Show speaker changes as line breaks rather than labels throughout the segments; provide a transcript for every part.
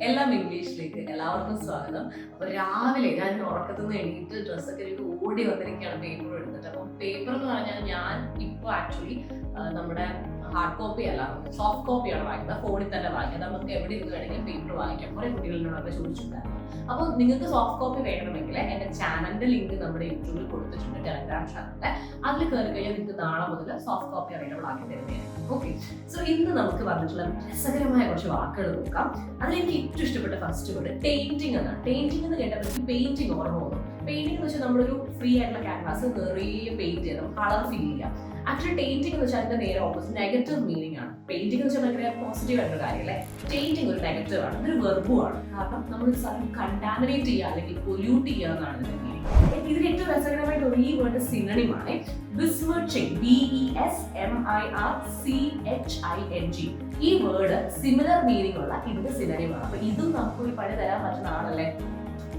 എല്ലാം ഇംഗ്ലീഷിലേക്ക് എല്ലാവർക്കും സ്വാഗതം. അപ്പോൾ രാവിലെ ഞാൻ ഉറക്കത്തിൽ നിന്ന് എണീറ്റ് ഡ്രസ്സൊക്കെ ഇട്ട് ഓടി വന്നിരിക്കുകയാണ് പേപ്പർ എടുത്തിട്ട്. അപ്പം പേപ്പർ എന്ന് പറഞ്ഞാൽ ഞാൻ ഇപ്പോൾ ആക്ച്വലി നമ്മുടെ ഹാർഡ് കോപ്പി അല്ല, സോഫ്റ്റ് കോപ്പിയാണ് വാങ്ങിക്കുന്നത്. ഫോണിൽ തന്നെ വാങ്ങിക്കുന്നത്. നമുക്ക് എവിടെ ഇരുന്ന് വേണമെങ്കിലും പേപ്പർ വാങ്ങിക്കാം. കുറേ കുട്ടികളിനോടൊക്കെ ചോദിച്ചിട്ടുണ്ടായിരുന്നു. അപ്പോൾ നിങ്ങൾക്ക് സോഫ്റ്റ് കോപ്പി വേണമെങ്കിൽ എൻ്റെ ചാനലിൻ്റെ ലിങ്ക് നമ്മുടെ യൂട്യൂബിൽ കൊടുത്തിട്ടുണ്ട്, ടെലഗ്രാം ചാനലിൽ. അതിൽ കയറി കഴിഞ്ഞാൽ നിങ്ങൾക്ക് നാളെ മുതൽ സോഫ്റ്റ് കോപ്പി അവൈലബിൾ ആക്കി തരുന്നതായിരിക്കും. ഓക്കെ, സോ ഇന്ന് നമുക്ക് പറഞ്ഞിട്ടുള്ള രസകരമായ കുറച്ച് വാക്കുകൾ നോക്കാം. അതിലെനിക്ക് ഏറ്റവും ഇഷ്ടപ്പെട്ട ഫസ്റ്റ് വേർഡ് പെയിന്റിംഗ് എന്നാണ്. പെയിന്റിംഗ് എന്ന് കേട്ടപ്പോൾ എനിക്ക് പെയിന്റിംഗ് ഓർമ്മ വന്നു. പെയിന്റിംഗ് എന്ന് വെച്ചാൽ നമ്മളൊരു ഫ്രീ ആയിട്ടുള്ള ക്യാൻവാസ് നിറയെ പെയിന്റ് ചെയ്യാം, കളർ ഫിൽ ചെയ്യാം. ആക്ച്വലി പെയിന്റിംഗ് എന്ന് വെച്ചാൽ അതിന്റെ നേരെ ഓപ്പോസിറ്റ് നെഗറ്റീവ് മീനിങ് ആണ്. പെയിന്റിംഗ് എന്ന് വെച്ചാൽ ഭയങ്കര പോസിറ്റീവ് ആയിട്ടുള്ള കാര്യമല്ലേ. പെയിന്റിംഗ് ഒരു നെഗറ്റീവ് ആണ്, ഇതൊരു വെർബുമാണ്. കാരണം നമ്മൾ ഒരു സ്ഥലം കണ്ടാമിനേറ്റ് ചെയ്യുക അല്ലെങ്കിൽ പൊല്യൂട്ട് ചെയ്യുക എന്നാണ് ഇതിന്റെ മീനിങ്. ഇതിന് ഏറ്റവും രസകരമായിട്ടുള്ള ഈ വേർഡ് സിനണിമാണ് ബിസ്മർച്ചിങ്, BESMIRCHING. ഈ വേർഡ് സിമിലർ മീനിങ് ഉള്ള ഇതിന്റെ സിനണിമാണ്. അപ്പൊ ഇതും നമുക്ക് ഒരു പണി തരാൻ പറ്റുന്ന ആണല്ലേ.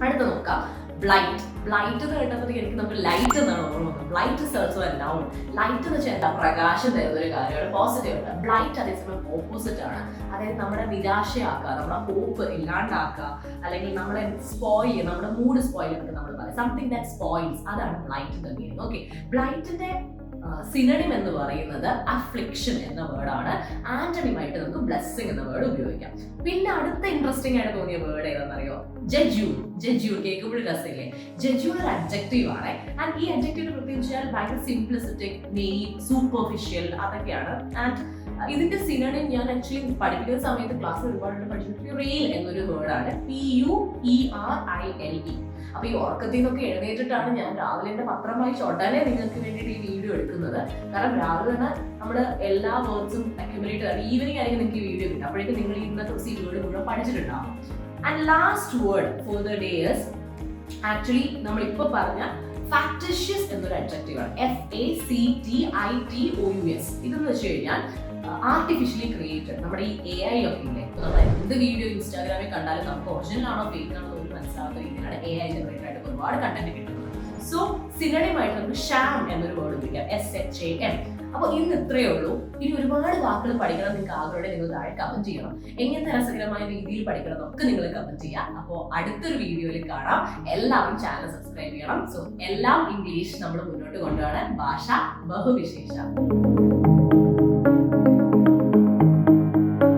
അടുത്ത നോക്കാം, ബ്ലൈറ്റ്. ബ്ലൈറ്റ് എന്ന് കേട്ടപ്പോഴത്തേക്ക് എനിക്ക് നമുക്ക് ലൈറ്റ് എന്നാണ് ഓർമ്മ വന്നത്. Blight is also A noun. Light എന്ന് വെച്ചാൽ എന്താ, പ്രകാശം തരുന്ന ഒരു കാര്യമാണ്, പോസിറ്റീവ് ആണ്. ബ്ലൈറ്റ് അതേസമയം ഓപ്പോസിറ്റ് ആണ്. അതായത് നമ്മുടെ നിരാശയാക്കുക, നമ്മുടെ ഹോപ്പ് ഇല്ലാണ്ടാക്കുക, അല്ലെങ്കിൽ നമ്മളെ സ്പോയിൽ ചെയ്യുക, നമ്മുടെ മൂഡ് സ്പോയിൽ എന്നൊക്കെ നമ്മൾ പറയും. സംതിങ് ദാറ്റ് സ്പോയിൽസ്, അതാണ് ബ്ലൈറ്റിന്റെ മീനിങ്. ഓക്കെ, ബ്ലൈറ്റിന്റെ സിനണിം എന്ന് പറയുന്നത് അഫ്ലിക്ഷൻ എന്ന വേർഡാണ്. ആന്റണിമായിട്ട് നമുക്ക് ബ്ലെസ്സിങ് എന്ന വേർഡ് ഉപയോഗിക്കാം. പിന്നെ അടുത്ത ഇൻട്രസ്റ്റിംഗ് ആയിട്ട് തോന്നിയ വേർഡ് ഏതാണെന്നറിയോ, ജജ്യൂൺ. ജജ്യൂൺ കേൾക്കുമ്പോൾ രസമില്ലേ. ജജ്യൂൺ ഒരു അഡ്ജക്റ്റീവ് ആണ്. ആൻഡ് ഈ അഡ്ജക്റ്റീവ് പ്രത്യേകിച്ചാൽ ഭയങ്കര സിംപ്ലിസിറ്റിക്, മെയിൻ, സൂപ്പർഫിഷ്യൽ അതൊക്കെയാണ്. ആൻഡ് ഇതിന്റെ സിനണിം ഞാൻ ആക്ച്വലി പഠിപ്പിക്കുന്ന സമയത്ത് ക്ലാസ്സിൽ ഒരുപാട് പഠിച്ചിട്ടുണ്ട്. പ്യുറെയിൽ എന്നൊരു വേർഡാണ്, PUERILE. അപ്പൊ ഈ ഉറക്കത്തിൽ നിന്നൊക്കെ എഴുന്നേറ്റിട്ടാണ് ഞാൻ രാവിലെ എന്റെ പത്രം വായിച്ച് ഉടനെ നിങ്ങൾക്ക് വേണ്ടിയിട്ട് ഈ വീഡിയോ എടുക്കുന്നത്. കാരണം രാവിലെ തന്നെ നമ്മുടെ എല്ലാ വേർഡ്സും അക്യുമുലേറ്റ് ആണ്. ഈവനിങ് ആയിരിക്കും നിങ്ങൾക്ക് ഈ വീഡിയോ കിട്ടും. അപ്പോഴേക്കും നിങ്ങൾ ഇന്നത്തെ ദിവസം ഈ വേർഡ് മുഴുവൻ പഠിച്ചിട്ടുണ്ടാവും. And last word for the day is actually നമ്മളിപ്പോ പറഞ്ഞ ഫാക്ടിഷ്യസ് എന്നൊരു അഡ്ജക്റ്റീവ് ആണ്, FACTITOUS. ഇതെന്ന് വെച്ച് കഴിഞ്ഞാൽ ആർട്ടിഫിഷ്യലി ക്രിയേറ്റഡ്. നമ്മുടെ ഈ AI ഒക്കെ ഇല്ലേ, നമ്മൾ എന്ത് വീഡിയോ ഇൻസ്റ്റാഗ്രാമിൽ കണ്ടാലും നമുക്ക് ഒറിജിനൽ ആണോ ഫേക്ക് ആണോ എന്ന് മനസ്സിലാവുന്ന രീതിയിലാണ് AI ജനറേറ്റഡ് ആയിട്ട് ഒരുപാട് കണ്ടന്റ് കിട്ടുന്നത്. സോ സിനണിമായിട്ട് നമുക്ക് ഷാം എന്നൊരു വേർഡ് ഉപയോഗിക്കാം, SHAM. അപ്പോൾ ഇന്ന് ഇത്രയേ ഉള്ളൂ. ഇനി ഒരുപാട് വാക്കുകൾ പഠിക്കണം നിങ്ങൾക്ക് ആഗ്രഹമുണ്ടെങ്കിൽ നിങ്ങൾ താഴെ കമന്റ് ചെയ്യണം. എങ്ങനത്തെ രസകരമായ രീതിയിൽ പഠിക്കണം എന്നൊക്കെ നിങ്ങൾ കമന്റ് ചെയ്യാം. അപ്പോൾ അടുത്തൊരു വീഡിയോയിൽ കാണാം. എല്ലാവരും ചാനൽ സബ്സ്ക്രൈബ് ചെയ്യണം. സോ എല്ലാം ഇംഗ്ലീഷ് നമ്മൾ മുന്നോട്ട് കൊണ്ടുപോകാൻ ഭാഷ ബഹുവിശേഷം.